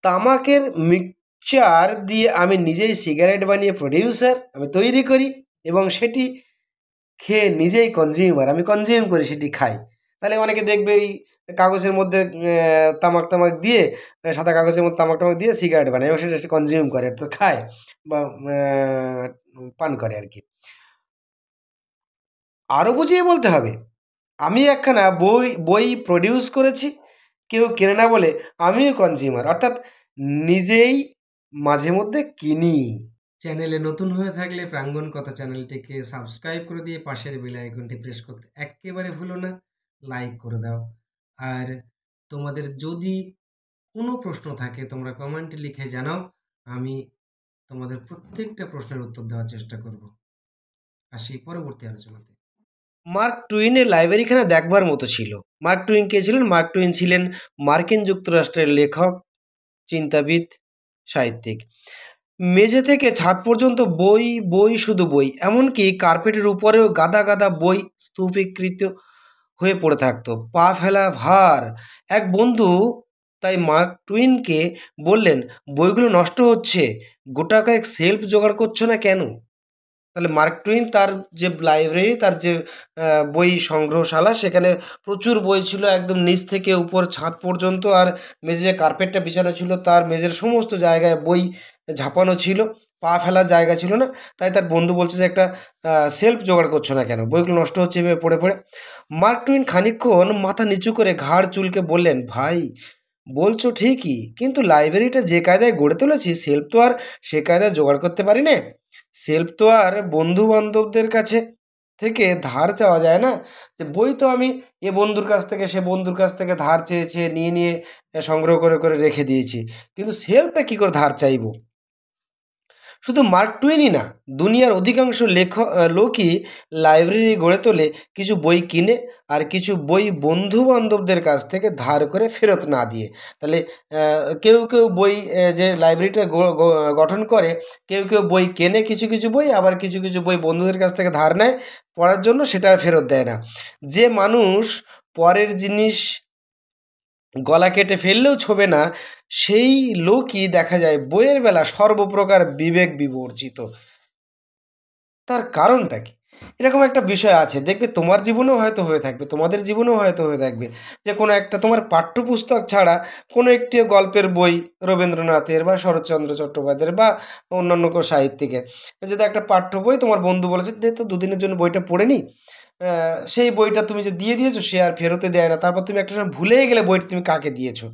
তামাকের মিক্সচার দিয়ে আমি নিজেই সিগারেট বানিয়ে প্রডিউসার, আমি তৈরি করি, এবং সেটি খেয়ে নিজেই কনজিউমার, আমি কনজিউম করি, সেটি খাই। তাহলে অনেকে দেখবে এই কাগজের মধ্যে তামাক দিয়ে, সাদা কাগজের মধ্যে তামাক দিয়ে সিগারেট বানায়, এবং সেটা কনজিউম করে, অর্থাৎ খায় বা পান করে আর কি। আরও বুঝিয়ে বলতে হবে, আমি একখানা বই প্রডিউস করেছি, কেউ কেনে না বলে আমিও কনজিউমার, অর্থাৎ নিজেই মাঝে মধ্যে কিনি। চ্যানেলে নতুন হয়ে থাকলে প্রাঙ্গণ কথা চ্যানেলটিকে সাবস্ক্রাইব করে দিয়ে পাশের বেল আইকনটি প্রেস করতে একেবারে ভুলো না, লাইক করে দাও। আর তোমাদের যদি কোনো প্রশ্ন থাকে তোমরা কমেন্টে লিখে জানাও, আমি তোমাদের প্রত্যেকটা প্রশ্নের উত্তর দেওয়ার চেষ্টা করব। আসি পরবর্তী আলোচনাতে। মার্ক টুইনের লাইব্রেরিখানা দেখবার মতো ছিল। মার্ক টুইন কে ছিলেন? মার্ক টুইন ছিলেন মার্কিন যুক্তরাষ্ট্রের লেখক, চিন্তাবিদ, সাহিত্যিক। মেঝে থেকে ছাদ পর্যন্ত বই বই, শুধু বই, এমনকি কার্পেটের উপরেও গাদা গাদা বই স্তূপীকৃত হয়ে পড়ে থাকতো, পা ফেলা ভার। এক বন্ধু তাই মার্ক টুইনকে বললেন, বইগুলো নষ্ট হচ্ছে, গোটা কয়েক সেলফ জোগাড় করছো না কেন? তাহলে মার্ক টুইন তার যে লাইব্রেরি, তার যে বই সংগ্রহশালা, সেখানে প্রচুর বই ছিল, একদম নিচ থেকে উপর ছাদ পর্যন্ত, আর মেঝে যে কার্পেটটা বিছানো ছিল তার মেঝের সমস্ত জায়গায় বই ঝাপানো ছিল, পা ফেলার জায়গা ছিল না, তাই তার বন্ধু বলছে যে একটা সেলফ জোগাড় করছো না কেন, বইগুলো নষ্ট হচ্ছে এভাবে পড়ে পড়ে। মার্ক টুইন খানিকক্ষণ মাথা নিচু করে ঘাড় চুলকে বললেন, ভাই বলছো ঠিকই, কিন্তু লাইব্রেরিটা যে কায়দায় গড়ে তুলেছি সেলফ তো আর সে কায়দায় জোগাড় করতে পারি না। সেলফ তো আর বন্ধু বান্ধবদের কাছে থেকে ধার চাওয়া যায় না, যে বই তো আমি এ বন্ধুর কাছ থেকে সে বন্ধুর কাছ থেকে ধার চেয়ে চেয়ে নিয়ে নিয়ে সংগ্রহ করে করে রেখে দিয়েছি, কিন্তু সেলফটা কী করে ধার চাইবো। শুধু মার্ক টুয়েনই না, দুনিয়ার অধিকাংশ লোকই লাইব্রেরি গড়ে তোলে কিছু বই কিনে আর কিছু বই বন্ধু বান্ধবদের কাছ থেকে ধার করে ফেরত না দিয়ে। তাহলে কেউ কেউ বই যে লাইব্রেরিটা গঠন করে, কেউ কেউ বই কেনে কিছু কিছু বই, আবার কিছু কিছু বই বন্ধুদের কাছ থেকে ধার নেয় পড়ার জন্য, সেটা আর ফেরত দেয় না। যে মানুষ পরের জিনিস গলা কেটে ফেললেও ছোবে না, সেই লোকই দেখা যায় বইয়ের বেলা সর্বপ্রকার বিবেক বিবর্জিত। তার কারণটা কি? এরকম একটা বিষয় আছে, দেখবে তোমার জীবনেও হয়তো হয়ে থাকবে, তোমাদের জীবনেও হয়তো হয়ে থাকবে, যে কোনো একটা তোমার পাঠ্যপুস্তক ছাড়া কোনো একটি গল্পের বই, রবীন্দ্রনাথের বা শরৎচন্দ্র চট্টোপাধ্যায়ের বা অন্যান্য কোনো সাহিত্যিকের, যদি একটা পাঠ্য বই তোমার বন্ধু বলেছে দে তো দুদিনের জন্য বইটা পড়ে নি, সেই বইটা তুমি যে দিয়ে দিয়েছো সে আর ফেরতে দেয় না, তারপর তুমি একটা সময় ভুলেই গেলে বইটা তুমি কাকে দিয়েছো,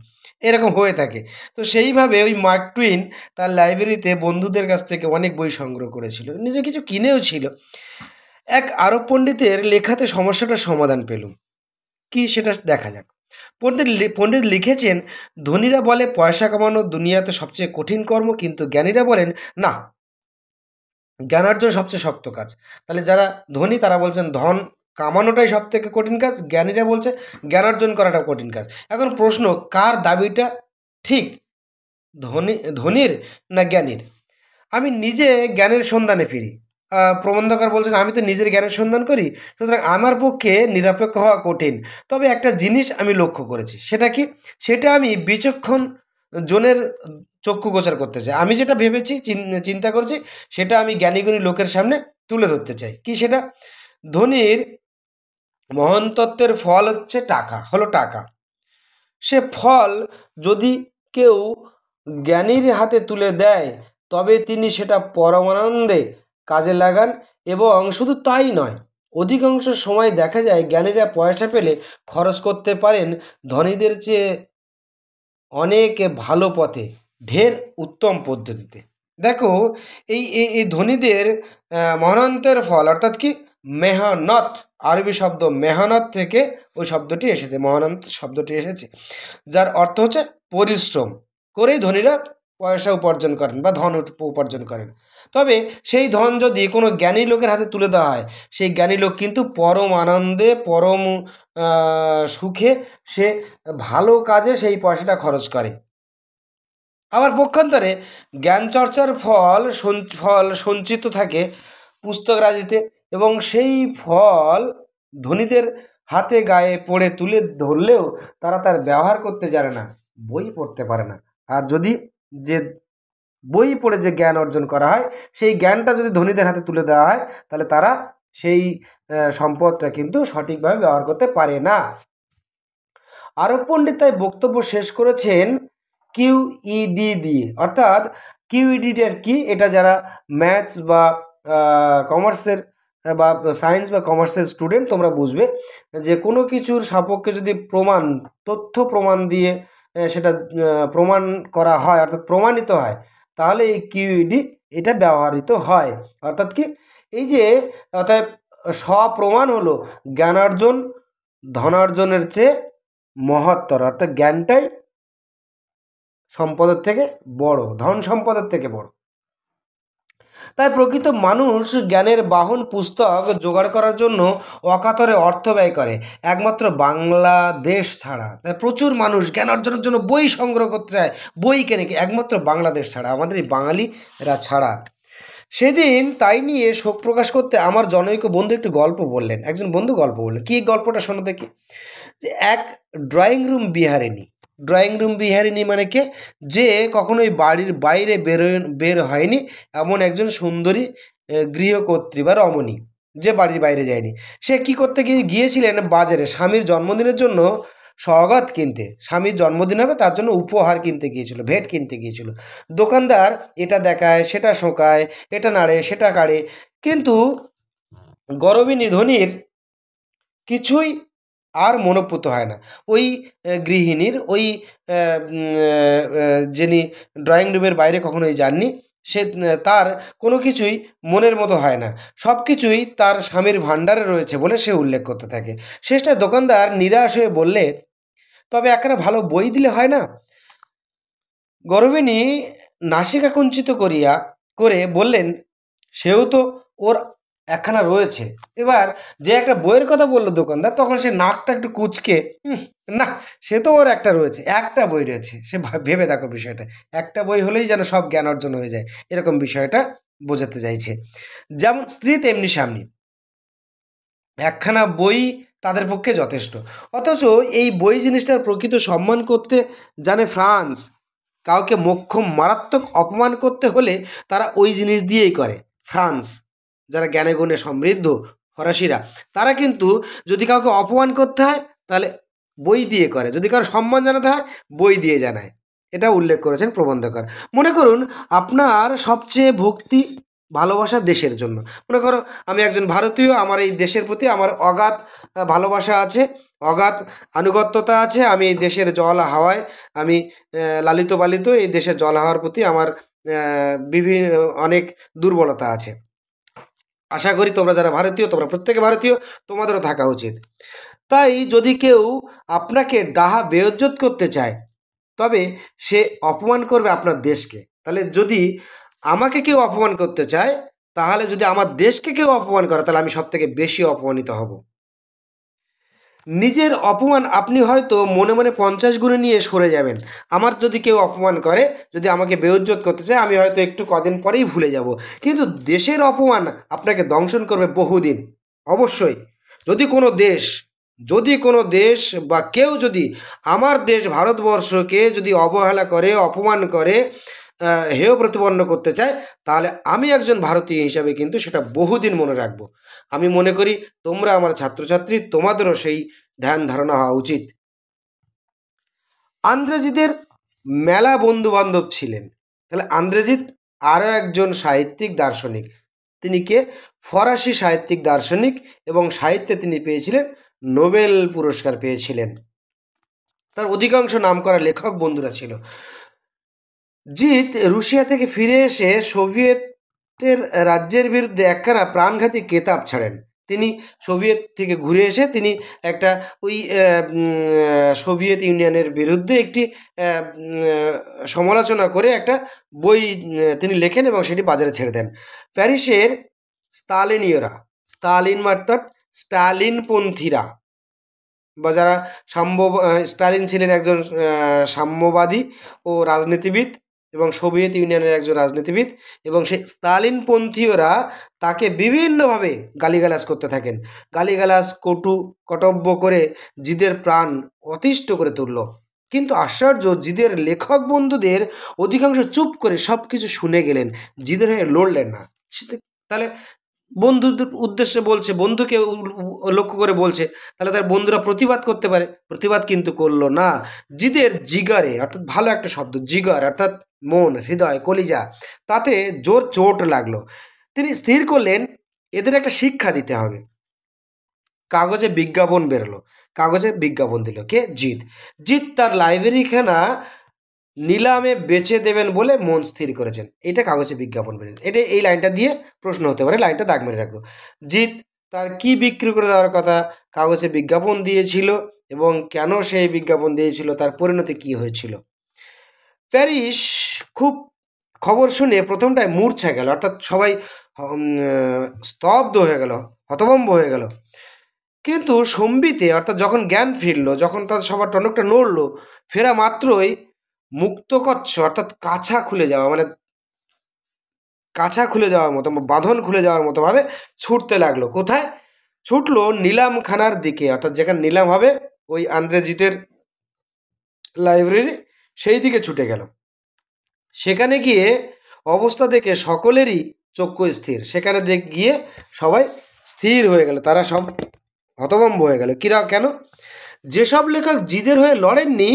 এরকম হয়ে থাকে। তো সেইভাবে ওই মার্ক টুইন তার লাইব্রেরিতে বন্ধুদের কাছ থেকে অনেক বই সংগ্রহ করেছিল, নিজে কিছু কিনেও ছিল। এক আরব পণ্ডিতের লেখাতে সমস্যাটার সমাধান পেলুম, কি সেটা দেখা যাক। পণ্ডিত লিখেছেন, ধনীরা বলে পয়সা কামানো দুনিয়াতে সবচেয়ে কঠিন কর্ম, কিন্তু জ্ঞানীরা বলেন না, জ্ঞানার্জন সবচেয়ে শক্ত কাজ। তাহলে যারা ধনী তারা বলছেন ধন কামানোটাই সব থেকে কঠিন কাজ, জ্ঞানীরা বলছে জ্ঞানার্জন করাটা কঠিন কাজ। এখন প্রশ্ন, কার দাবিটা ঠিক, ধনীর না জ্ঞানীর? আমি নিজে জ্ঞানের সন্ধানে ফিরি, প্রবন্ধকার বলছেন আমি তো নিজের জ্ঞানের সন্ধান করি, সুতরাং আমার পক্ষে নিরপেক্ষ হওয়া কঠিন। তবে একটা জিনিস আমি লক্ষ্য করেছি, সেটা কি, সেটা আমি বিচক্ষণ জনের চক্ষু গোচর করতে চাই। আমি যেটা ভেবেছি চিন্তা করছি সেটা আমি জ্ঞানীগুণী লোকের সামনে তুলে ধরতে চাই। কি সেটা? ধনীর মহান তত্ত্বের ফল হচ্ছে টাকা, হলো টাকা। সে ফল যদি কেউ জ্ঞানীর হাতে তুলে দেয় তবে তিনি সেটা পরমানন্দে কাজে লাগান, এবং শুধু তাই নয়, অধিকাংশ সময় দেখা যায় জ্ঞানীরা পয়সা পেলে খরচ করতে পারেন ধনীদের চেয়ে অনেক ভালো পথে, ঢের উত্তম পদ্ধতিতে। দেখো, এই ধনীদের মহানন্তের ফল অর্থাৎ কি মেহনত, আরবি শব্দ মেহনত থেকে ওই শব্দটি এসেছে, মহানন্ত শব্দটি এসেছে, যার অর্থ হচ্ছে পরিশ্রম করেই ধনীরা পয়সা উপার্জন করেন বা ধন উপার্জন করেন। তবে সেই ধন যদি কোনো জ্ঞানী লোকের হাতে তুলে দেওয়া হয়, সেই জ্ঞানী লোক কিন্তু পরম আনন্দে পরম সুখে সে ভালো কাজে সেই পয়সাটা খরচ করে। আবার পক্ষান্তরে জ্ঞান চর্চার ফল সঞ্চিত থাকে পুস্তকরাজিতে, এবং সেই ফল ধনীদের হাতে গায়ে পড়ে তুলে ধরলেও তারা তার ব্যবহার করতে জানে না, বই পড়তে পারে না। আর যদি যে বই পড়ে যে জ্ঞান অর্জন করা হয়, সেই জ্ঞানটা যদি ধনীদের হাতে তুলে দেওয়া হয়, তাহলে তারা সেই সম্পদটা কিন্তু সঠিকভাবে ব্যবহার করতে পারে না। আরব পণ্ডিত তাই বক্তব্য শেষ করেছেন কিউইডি দিয়ে, অর্থাৎ কিউইডিটার কি, এটা যারা ম্যাথস বা কমার্সের বা সায়েন্স বা কমার্সের স্টুডেন্ট তোমরা বুঝবে, যে কোনো কিছুর সাপেক্ষে যদি তথ্য প্রমাণ দিয়ে সেটা প্রমাণ করা হয়, অর্থাৎ প্রমাণিত হয়, তাহলে এই কিউইডি এটা ব্যবহৃত হয়। অর্থাৎ কি, এই যে অর্থাৎ স্বপ্রমাণ হলো জ্ঞানার্জন ধনার্জনের চেয়ে মহত্তর, অর্থাৎ জ্ঞানটাই সম্পদের থেকে বড়, ধন সম্পদের থেকে বড়। তাই প্রকৃত মানুষ জ্ঞানের বাহন পুস্তক জোগাড় করার জন্য অকাতরে অর্থ ব্যয় করে, একমাত্র বাংলাদেশ ছাড়া। তাই প্রচুর মানুষ জ্ঞান অর্জনের জন্য বই সংগ্রহ করতে চায়, বই কেনে, একমাত্র বাংলাদেশ ছাড়া, আমাদের এই বাঙালিরা ছাড়া। সেদিন তাই নিয়ে শোক প্রকাশ করতে আমার জনৈক বন্ধু একটু গল্প বললেন, একজন বন্ধু গল্প বললেন। কি গল্পটা শোনো দেখি। যে এক ড্রয়িং রুম বিহারিনী মানে কে, যে কখনোই বাড়ির বাইরে বের হয়নি এমন একজন সুন্দরী গৃহকর্ত্রী বা রমণী, যে বাড়ির বাইরে যায়নি। সে কি করতে গিয়েছিলেন বাজারে স্বামীর জন্মদিনের জন্য সওগাত কিনতে, স্বামীর জন্মদিন হবে তার জন্য উপহার কিনতে গিয়েছিল, ভেট কিনতে গিয়েছিল। দোকানদার এটা দেখায়, সেটা শোঁকায়, এটা নাড়ে, সেটা কাড়ে, কিন্তু গরবিনী ধনির কিছুই আর মনোপুত হয় না। ওই গৃহিণীর, ওই যিনি ড্রয়িং রুমের বাইরে কখনোই যাননি, সে তার কোনো কিছুই মনের মতো হয় না। সব কিছুই তার স্বামীর ভাণ্ডারে রয়েছে বলে সে উল্লেখ করতে থাকে। শেষটায় দোকানদার নিরাশ হয়ে বললে, তবে একটা ভালো বই দিলে হয় না? গরবিনী নাসিকা কুঞ্চিত করে বললেন, সেও তো ওর একখানা রয়েছে। এবার যে একটা বইয়ের কথা বললো দোকানদার, তখন সে নাকটা একটু কুঁচকে, না, সে তো ওর একটা রয়েছে, একটা বই রয়েছে, সে ভেবে দেখো বিষয়টা, একটা বই হলেই যেন সব জ্ঞান অর্জন হয়ে যায়, এরকম বিষয়টা বোঝাতে চাইছে। যেমন স্ত্রী তেমনি স্বামী, একখানা বই তাদের পক্ষে যথেষ্ট। অথচ এই বই জিনিসটার প্রকৃত সম্মান করতে জানে ফ্রান্স। কাউকে মোক্ষম মারাত্মক অপমান করতে হলে তারা ওই জিনিস দিয়েই করে। ফ্রান্স, যারা জ্ঞানে গুণে সমৃদ্ধ ফরাসিরা, তারা কিন্তু যদি কাউকে অপমান করতে হয় তাহলে বই দিয়ে করে, যদি কারো সম্মান জানাতে হয় বই দিয়ে জানায়। এটা উল্লেখ করেছেন প্রবন্ধকার। মনে করুন আপনার সবচেয়ে ভক্তি ভালোবাসা দেশের জন্য। মনে করো আমি একজন ভারতীয়, আমার এই দেশের প্রতি আমার অগাধ ভালোবাসা আছে, অগাধ আনুগত্যতা আছে। আমি এই দেশের জল হাওয়ায় আমি লালিত পালিত। এই দেশের জল হাওয়ার প্রতি আমার বিভিন্ন অনেক দুর্বলতা আছে। আশা করি তোমরা যারা ভারতীয়, তোমরা প্রত্যেকে ভারতীয়, তোমাদেরও থাকা উচিত। তাই যদি কেউ আপনাকে ডাহা বেইজ্জত করতে চায়, তবে সে অপমান করবে আপনার দেশকে। তাহলে যদি আমাকে কেউ অপমান করতে চায়, তাহলে যদি আমার দেশকে কেউ অপমান করে, তাহলে আমি সব থেকে বেশি অপমানিত হব। নিজের অপমান আপনি হয়তো মনে মনে 50 গুণে নিয়ে সরে যাবেন। আমার যদি কেউ অপমান করে, যদি আমাকে বেইজ্জত করতে চায়, আমি হয়তো একটু কদিন পরেই ভুলে যাব। কিন্তু দেশের অপমান আপনাকে দংশন করবে বহুদিন। অবশ্যই যদি কোনো দেশ বা কেউ যদি আমার দেশ ভারতবর্ষকে যদি অবহেলা করে, অপমান করে, হেয় প্রতিপন্ন করতে চায়, তাহলে আমি একজন ভারতীয় হিসাবে কিন্তু সেটা বহুদিন মনে রাখবো। আমি মনে করি তোমরা আমার ছাত্রছাত্রী, তোমাদেরও সেই ধ্যান ধারণা হওয়া উচিত। আন্দ্রেজিদের মেলা বন্ধু বান্ধব ছিলেন। তাহলে আন্দ্রেজিদ আরও একজন সাহিত্যিক দার্শনিক। তিনি কে? ফরাসি সাহিত্যিক দার্শনিক, এবং সাহিত্যে তিনি পেয়েছিলেন নোবেল পুরস্কার পেয়েছিলেন। তার অধিকাংশ নামকরা লেখক বন্ধুরা ছিল। জিত রুশিয়া থেকে ফিরে এসে সোভিয়েতের রাজ্যের বিরুদ্ধে একখানা প্রাণঘাতী কেতাব ছাড়েন। তিনি সোভিয়েত থেকে ঘুরে এসে তিনি একটা ওই সোভিয়েত ইউনিয়নের বিরুদ্ধে একটি সমালোচনা করে একটা বই তিনি লেখেন এবং সেটি বাজারে ছেড়ে দেন। প্যারিসের স্তালিন অর্থাৎ স্টালিনপন্থীরা, বা যারা স্টালিন ছিলেন একজন সাম্যবাদী ও রাজনীতিবিদ, এবং সোভিয়েত ইউনিয়নের একজন রাজনীতিবিদ, এবং সেই স্তালিনপন্থীয়রা তাকে বিভিন্নভাবে গালিগালাজ করতে থাকেন। গালিগালাজ কটব্য করে জিদের প্রাণ অতিষ্ঠ করে তুলল। কিন্তু আশ্চর্য, জিদের লেখক বন্ধুদের অধিকাংশ চুপ করে সব কিছু শুনে গেলেন, জিদের হয়ে লড়লেন না। তাহলে বন্ধুদের উদ্দেশ্যে বলছে, বন্ধুকে লক্ষ্য করে বলছে, তাহলে তার বন্ধুরা প্রতিবাদ করতে পারে, প্রতিবাদ কিন্তু করলো না। জিদের জিগারে, অর্থাৎ ভালো একটা শব্দ, জিগার অর্থাৎ মন, হৃদয়, কলিজা, তাতে জোর চোট লাগলো। তিনি স্থির করলেন এদের একটা শিক্ষা দিতে হবে। কাগজে বিজ্ঞাপন বেরোলো, কাগজে বিজ্ঞাপন দিল কে? জিদ তার লাইব্রেরিখানা নিলামে বেচে দেবেন বলে মন স্থির করেছেন। এটা কাগজে বিজ্ঞাপন বেরিয়েছে। এটা এই লাইনটা দিয়ে প্রশ্ন হতে পারে, লাইনটা দাগ মেরে রাখবো। জিত তার কি বিক্রি করে দেওয়ার কথা কাগজে বিজ্ঞাপন দিয়েছিল, এবং কেন সেই বিজ্ঞাপন দিয়েছিল, তার পরিণতি কি হয়েছিল। প্যারিস খুব খবর শুনে প্রথমটায় মূর্ছা গেল, অর্থাৎ সবাই স্তব্ধ হয়ে গেল, হতভম্ব হয়ে গেল। কিন্তু সম্বিতে, অর্থাৎ যখন জ্ঞান ফিরল, যখন তাদের সবার টনকটা নড়ল, ফেরা মাত্রই মুক্তকচ্ছ অর্থাৎ কাছা খুলে যাওয়া, মানে কাছা খুলে যাওয়ার মতো, বাঁধন খুলে যাওয়ার মতো ভাবে ছুটতে লাগলো। কোথায় ছুটলো? নিলামখানার দিকে, অর্থাৎ যেখানে নিলাম হবে ওই আন্দ্রেজিতের লাইব্রেরি, সেই দিকে ছুটে গেল। সেখানে গিয়ে অবস্থা দেখে সকলেরই চক্ষু স্থির। সেখানে গিয়ে সবাই স্থির হয়ে গেল, তারা সব হতভম্ব হয়ে গেল। কেন? যেসব লেখক জিদের হয়ে লড়েননি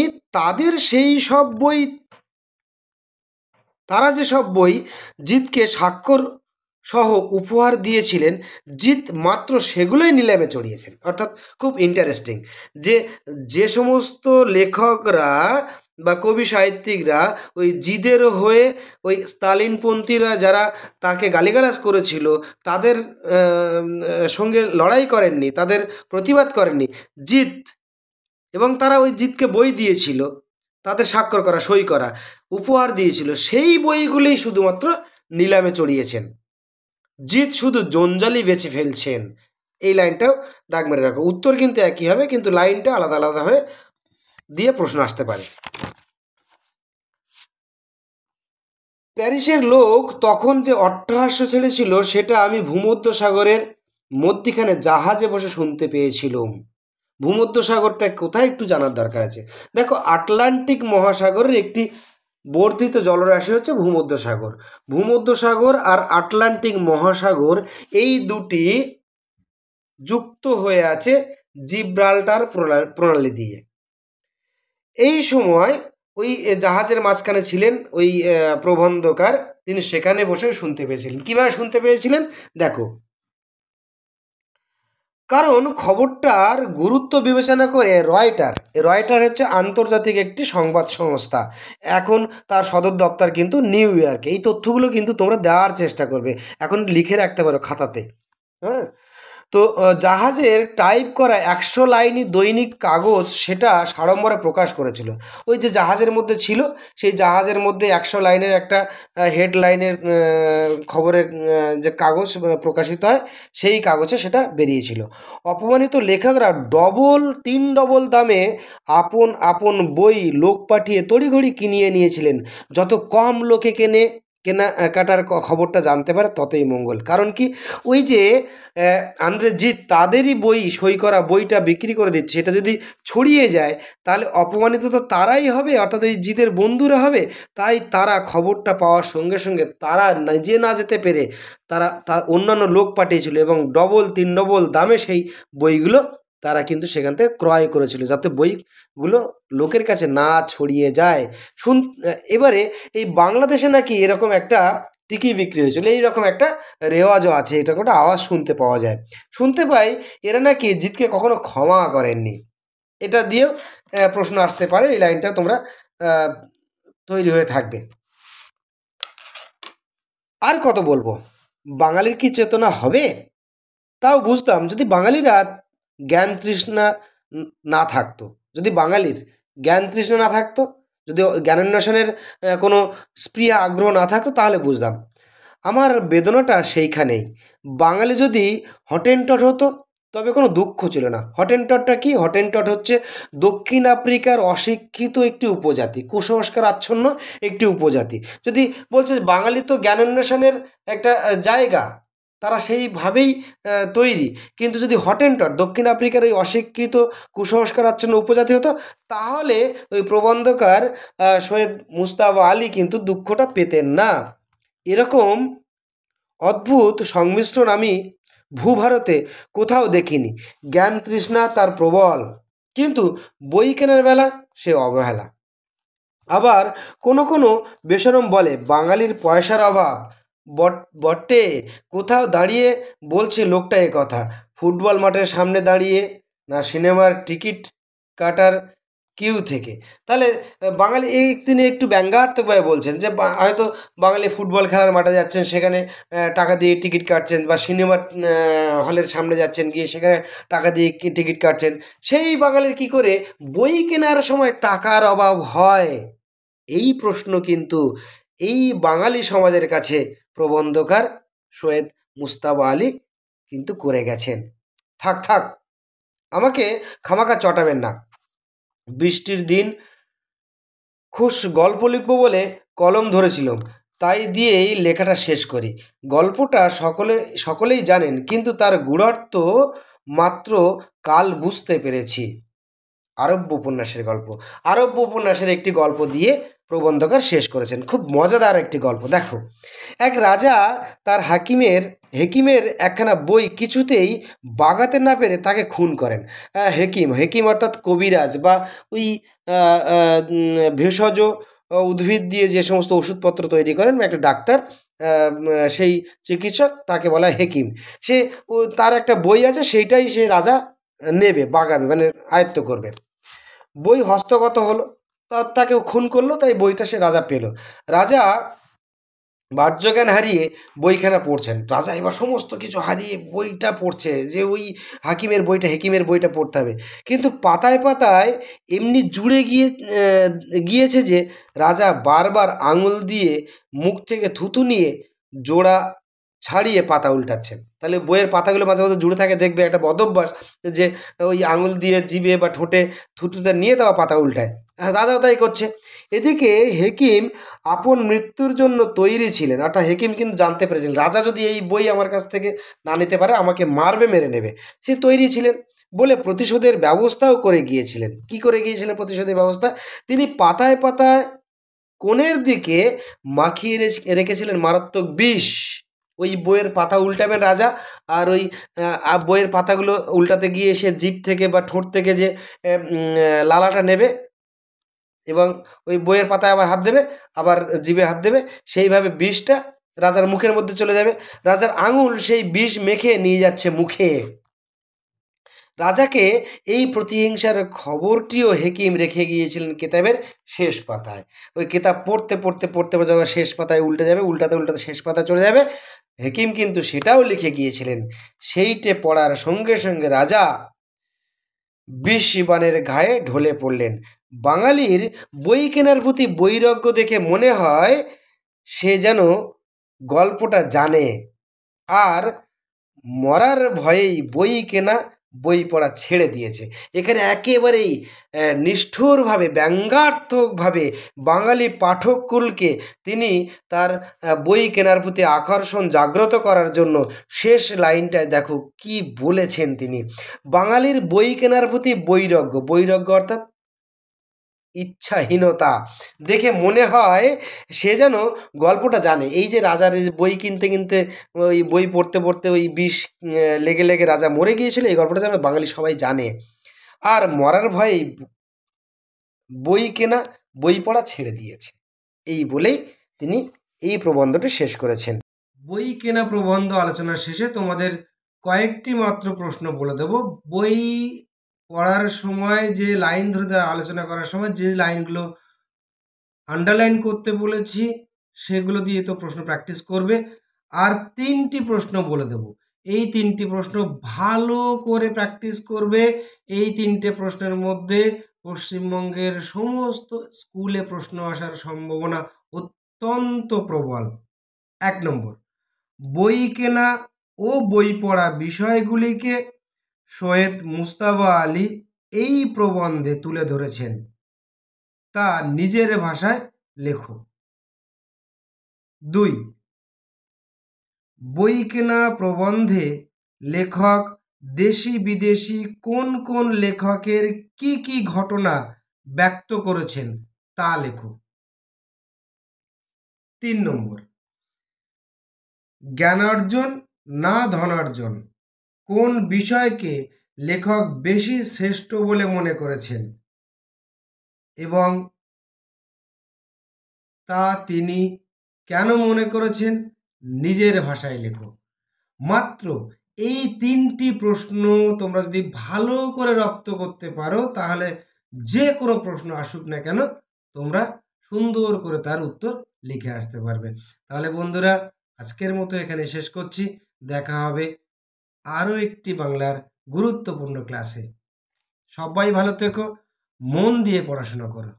তারা যেসব বই জিতকে স্বাক্ষর সহ উপহার দিয়েছিলেন, জিত মাত্র সেগুলোই নিলামে চড়িয়েছেন। অর্থাৎ খুব ইন্টারেস্টিং যে সমস্ত লেখকরা বা কবি সাহিত্যিকরা ওই জিদের হয়ে ওই স্তালিনপন্থীরা যারা তাকে গালিগালাজ করেছিল তাদের সঙ্গে লড়াই করেননি, তাদের প্রতিবাদ করেননি, জিত এবং তারা ওই জিতকে বই দিয়েছিল, তাদের স্বাক্ষর করা সই করা উপহার দিয়েছিল, সেই বইগুলোই শুধুমাত্র নিলামে চড়িয়েছেন। জিত শুধু জঞ্জালি বেছে ফেলছেন, এই লাইনটাও দাগ মেরে রাখো। উত্তর কিন্তু একই হবে, কিন্তু লাইনটা আলাদা আলাদা হয়ে দিয়ে প্রশ্ন আসতে পারে। প্যারিসের লোক তখন যে অট্টহাস্য ছেড়েছিল সেটা আমি ভূমধ্যসাগরের মধ্যিখানে জাহাজে বসে শুনতে পেয়েছিলাম। ভূমধ্যসাগরটা কোথায় একটু জানার দরকার আছে। দেখো, আটলান্টিক মহাসাগরের একটি বর্ধিত জলরাশি হচ্ছে ভূমধ্যসাগর। ভূমধ্যসাগর আর আটলান্টিক মহাসাগর এই দুটি যুক্ত হয়ে আছে জিব্রাল্টার প্রণালী দিয়ে। এই সময় ওই জাহাজের মাঝখানে ছিলেন ওই প্রবন্ধকার, তিনি সেখানে বসে শুনতে পেয়েছিলেন। কীভাবে শুনতে পেয়েছিলেন দেখো, কারণ খবরটার গুরুত্ব বিবেচনা করে রয়টার হচ্ছে আন্তর্জাতিক একটি সংবাদ সংস্থা, এখন তার সদর দপ্তর কিন্তু নিউ ইয়র্কে। এই তথ্যগুলো কিন্তু তোমরা দেওয়ার চেষ্টা করবে, এখন লিখে রাখতে পারো খাতাতে। হ্যাঁ, তো জাহাজের টাইপ করা 100 লাইনি দৈনিক কাগজ সেটা সাড়ম্বরে প্রকাশ করেছিল। ওই যে জাহাজের মধ্যে ছিল, সেই জাহাজের মধ্যে 100 লাইনের একটা হেডলাইনের খবরের যে কাগজ প্রকাশিত হয়, সেই কাগজে সেটা বেরিয়েছিল। অপমানিত লেখকরা তিন ডবল দামে আপন আপন বই লোক পাঠিয়ে তড়িঘড়ি কিনিয়ে নিয়েছিলেন। যত কম লোকে কেনাকাটার খবরটা জানতে পারে ততই মঙ্গল। কারণ কি, ওই যে আন্দ্রে জিত তাদেরই বই সই করা বইটা বিক্রি করে দিচ্ছে, এটা যদি ছড়িয়ে যায় তাহলে অপমানিত তো তারাই হবে, অর্থাৎ ওই জিতের বন্ধুরা হবে। তাই তারা খবরটা পাওয়ার সঙ্গে সঙ্গে তারা নিজে না যেতে পেরে তারা অন্যান্য লোক পাঠিয়েছিল এবং তিন ডবল দামে সেই বইগুলো তারা কিন্তু সেখান থেকে ক্রয় করেছিল, যাতে বইগুলো লোকের কাছে না ছড়িয়ে যায়। এবারে এই বাংলাদেশে নাকি এরকম একটা টিকি বিক্রি হয়েছিল, এইরকম একটা রেওয়াজও আছে, এটা একটা আওয়াজ শুনতে পাই এরা নাকি জিতকে কখনো ক্ষমা করেননি। এটা দিয়েও প্রশ্ন আসতে পারে, এই লাইনটা তোমরা তৈরি হয়ে থাকবে। আর কত বলবো, বাঙালির কি চেতনা হবে? তাও বুঝতাম যদি বাঙালিরা জ্ঞান তৃষ্ণা না থাকতো, যদি বাঙালির জ্ঞান তৃষ্ণা না থাকতো, যদি জ্ঞানান্বেষণের কোনো স্পৃহা আগ্রহ না থাকতো, তাহলে বুঝতাম। আমার বেদনাটা সেইখানেই। বাঙালি যদি হটেনটট হতো তবে কোনো দুঃখ ছিল না। হটেনটটটা কি? হটেনটট হচ্ছে দক্ষিণ আফ্রিকার অশিক্ষিত একটি উপজাতি, কুসংস্কার আচ্ছন্ন একটি উপজাতি। যদি বলছে বাঙালি তো জ্ঞানান্বেষণের একটা জায়গা, তারা সেইভাবেই তৈরি, কিন্তু যদি হটেনটট দক্ষিণ আফ্রিকার ওই অশিক্ষিত কুসংস্কার আচ্ছন্ন উপজাতি হতো, তাহলে ওই প্রবন্ধকার সৈয়দ মুজতবা আলী কিন্তু দুঃখটা পেতেন না। এরকম অদ্ভুত সংমিশ্রণ আমি ভূভারতে কোথাও দেখিনি। জ্ঞান তৃষ্ণা তার প্রবল, কিন্তু বই কেনার বেলা সে অবহেলা। আবার কোনো বেশরম বলে বাঙালির পয়সার অভাব বটে, কোথাও দাঁড়িয়ে বলছে লোকটা এ কথা, ফুটবল মাঠের সামনে দাঁড়িয়ে না সিনেমার টিকিট কাটার কিউ থেকে। তাহলে বাঙালি তিনি একটু ব্যঙ্গাত্মকভাবে বলছেন যে হয়তো বাঙালি ফুটবল খেলার মাঠে যাচ্ছেন, সেখানে টাকা দিয়ে টিকিট কাটছেন, বা সিনেমা হলের সামনে যাচ্ছেন, গিয়ে সেখানে টাকা দিয়ে টিকিট কাটছেন। সেই বাঙালির কি করে বই কেনার সময় টাকার অভাব হয়? এই প্রশ্ন কিন্তু এই বাঙালি সমাজের কাছে প্রবন্ধকার সৈয়দ মুজতবা আলী কিন্তু করে গেছেন। থাক, আমাকে খামাখা চটাবেন না। বৃষ্টির দিন গল্প লিখব বলে কলম ধরেছিলাম, তাই দিয়েই লেখাটা শেষ করি। গল্পটা সকলেই জানেন, কিন্তু তার গূঢ়ার্থ মাত্র কাল বুঝতে পেরেছি। আরব্য উপন্যাসের একটি গল্প দিয়ে প্রবন্ধকার শেষ করেছেন। খুব মজাদার একটি গল্প। দেখো, এক রাজা তার হেকিমের একখানা বই কিছুতেই বাগাতে না পেরে তাকে খুন করেন। হেকিম অর্থাৎ কবিরাজ বা ওই ভেষজ উদ্ভিদ দিয়ে যে সমস্ত ওষুধপত্র তৈরি করেন, একটা ডাক্তার, সেই চিকিৎসক, তাকে বলা হয় হেকিম। তার একটা বই আছে, সেইটাই সে রাজা নেবে, বাগাবে, মানে আয়ত্ত করবে। বই হস্তগত হলো, তাকে খুন করলো, তাই বইটা সে রাজা পেল। রাজা বাহ্যজ্ঞান হারিয়ে বইখানা পড়ছেন। রাজা এবার সমস্ত কিছু হারিয়ে বইটা পড়ছে, যে ওই হেকিমের বইটা পড়তে হবে। কিন্তু পাতায় পাতায় এমনি জুড়ে গিয়েছে যে রাজা বারবার আঙুল দিয়ে মুখ থেকে থুতু নিয়ে জোড়া ছাড়িয়ে পাতা উল্টাচ্ছেন। তাহলে বইয়ের পাতাগুলো মাঝে মাঝে জুড়ে থাকে, দেখবে একটা বদভ্যাস যে ওই আঙুল দিয়ে জিভে বা ঠোঁটে থুতুটা নিয়ে দেওয়া পাতা উল্টায়। রাজাও তাই করছে। এদিকে হেকিম আপন মৃত্যুর জন্য তৈরি ছিলেন, অর্থাৎ হেকিম কিন্তু জানতে পেরেছিলেন রাজা যদি এই বই আমার কাছ থেকে না নিতে পারে আমাকে মারবে, মেরে নেবে। সে তৈরি ছিলেন বলে প্রতিশোধের ব্যবস্থাও করে গিয়েছিলেন। কি করে গিয়েছিলেন প্রতিশোধের ব্যবস্থা? তিনি পাতায় পাতায় কোণের দিকে মাখিয়ে রেখেছিলেন মারাত্মক বিষ। ওই বইয়ের পাতা উল্টাবেন রাজা, আর ওই বইয়ের পাতাগুলো উল্টাতে গিয়ে সে জিভ থেকে বা ঠোঁট থেকে যে লালাটা নেবে এবং ওই বইয়ের পাতায় আবার হাত দেবে, আবার জিভে হাত দেবে, সেইভাবে বিষটা রাজার মুখের মধ্যে চলে যাবে। রাজার আঙুল সেই বিষ মেখে নিয়ে যাচ্ছে মুখে। রাজাকে এই প্রতিহিংসার খবরটিও হেকিম রেখে গিয়েছিলেন কেতাবের শেষ পাতায়। ওই কেতাব পড়তে পড়তে পড়তে যখন শেষ পাতায় উল্টে যাবে, উল্টাতে উল্টাতে শেষ পাতায় চলে যাবে, হেকিম কিন্তু সেটাও লিখে গিয়েছিলেন। সেইটে পড়ার সঙ্গে সঙ্গে রাজা বিষবাণের ঘায়ে ঢলে পড়লেন। বাঙালির বই কেনার প্রতি বৈরাগ্য দেখে মনে হয় সে যেন গল্পটা জানে, আর মরার ভয়েই বই কেনা, বই পড়া ছেড়ে দিয়েছে। এখানে একেবারেই নিষ্ঠুরভাবে, ব্যঙ্গাত্মকভাবে বাঙালি পাঠককুলকে তিনি তার বই কেনার প্রতি আকর্ষণ জাগ্রত করার জন্য শেষ লাইনটায় দেখো কি বলেছেন তিনি। বাঙালির বই কেনার প্রতি বৈরাগ্য অর্থাৎ ইচ্ছাহীনতা দেখে মনে হয় সে যেন গল্পটা জানে। এই যে রাজার বই কিনতে কিনতে, ওই বই পড়তে পড়তে ওই বিষ লেগে লেগে রাজা মরে গিয়েছিল, এই গল্পটা যেন বাঙালি সবাই জানে, আর মরার ভয়েই বই কেনা, বই পড়া ছেড়ে দিয়েছে। এই বলেই তিনি এই প্রবন্ধটি শেষ করেছেন। বই কেনা প্রবন্ধ আলোচনার শেষে তোমাদের কয়েকটি মাত্র প্রশ্ন বলে দেব। বই পড়ার সময় যে লাইন ধরে আলোচনা করার সময় যে লাইনগুলো আন্ডারলাইন করতে বলেছি সেগুলো দিয়ে তো প্রশ্ন প্র্যাকটিস করবে। আর 3টি প্রশ্ন বলে দেব, এই 3টি প্রশ্ন ভালো করে প্র্যাকটিস করবে। এই 3টে প্রশ্নের মধ্যে পশ্চিমবঙ্গের সমস্ত স্কুলে প্রশ্ন আসার সম্ভাবনা অত্যন্ত প্রবল। 1 নম্বর, বই কেনা ও বই পড়া বিষয়গুলিকে সৈয়দ মুজতবা আলী এই প্রবন্ধে তুলে ধরেছেন, তা নিজের ভাষায় লেখো। 2, বই কেনা প্রবন্ধে লেখক দেশি বিদেশি কোন কোন লেখকের কি কি ঘটনা ব্যক্ত করেছেন তা লেখো। 3 নম্বর, জ্ঞানার্জন না ধনার্জন কোন বিষয়কে লেখক বেশি শ্রেষ্ঠ বলে মনে করেছেন এবং তা তিনি কেন মনে করেছেন, নিজের ভাষায় লেখো। মাত্র এই 3টি প্রশ্ন তোমরা যদি ভালো করে রপ্ত করতে পারো, তাহলে যে কোনো প্রশ্ন আসুক না কেন তোমরা সুন্দর করে তার উত্তর লিখে আসতে পারবে। তাহলে বন্ধুরা, আজকের মতো এখানে শেষ করছি। দেখা হবে আরও একটি বাংলার গুরুত্বপূর্ণ ক্লাসে। সবাই ভালো থেকো, মন দিয়ে পড়াশোনা করো।